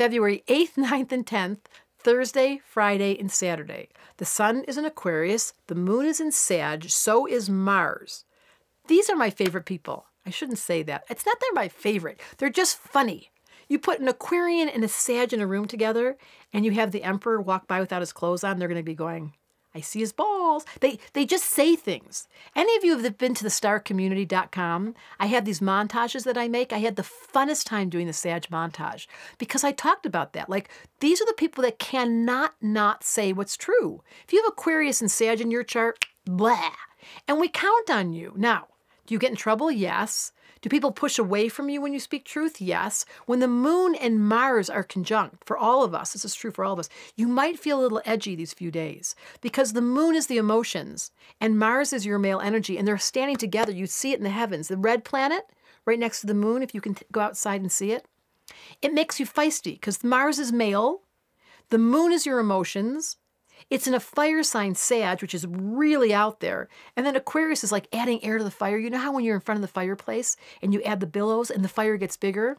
February 8th, 9th, and 10th, Thursday, Friday, and Saturday. The sun is in Aquarius, the moon is in Sag, so is Mars. These are my favorite people. I shouldn't say that. It's not they're my favorite. They're just funny. You put an Aquarian and a Sag in a room together, and you have the Emperor walk by without his clothes on, they're going to be going, I see his balls. They just say things. Any of you have been to the starcommunity.com? I have these montages that I make. I had the funnest time doing the Sag montage because I talked about that. Like, these are the people that cannot not say what's true. If you have Aquarius and Sag in your chart, blah. And we count on you. Now, do you get in trouble? Yes. Do people push away from you when you speak truth? Yes. When the moon and Mars are conjunct, for all of us, this is true for all of us, you might feel a little edgy these few days because the moon is the emotions and Mars is your male energy and they're standing together. You see it in the heavens. The red planet right next to the moon, if you can go outside and see it, it makes you feisty because Mars is male. The moon is your emotions. It's in a fire sign, Sag, which is really out there. And then Aquarius is like adding air to the fire. You know how when you're in front of the fireplace and you add the billows and the fire gets bigger?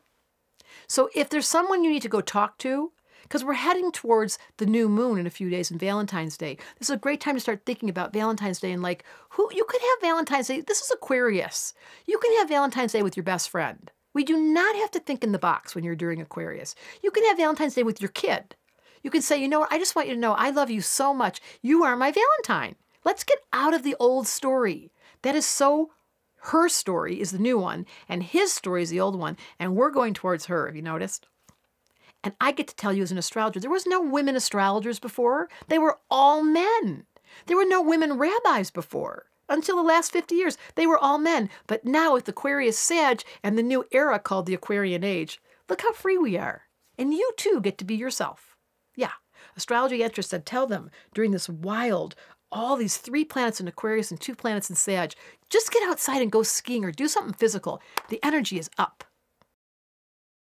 So if there's someone you need to go talk to, because we're heading towards the new moon in a few days and Valentine's Day. This is a great time to start thinking about Valentine's Day and like, who you could have Valentine's Day. This is Aquarius. You can have Valentine's Day with your best friend. We do not have to think in the box when you're doing Aquarius. You can have Valentine's Day with your kid. You can say, you know what, I just want you to know I love you so much. You are my Valentine. Let's get out of the old story. That is so, her story is the new one, and his story is the old one, and we're going towards her, have you noticed? And I get to tell you as an astrologer, there was no women astrologers before. They were all men. There were no women rabbis before. Until the last 50 years, they were all men. But now with Aquarius Sag and the new era called the Aquarian Age, look how free we are. And you too get to be yourself. Yeah, Astrology Extra said, tell them during this wild, all these 3 planets in Aquarius and 2 planets in Sag, just get outside and go skiing or do something physical. The energy is up.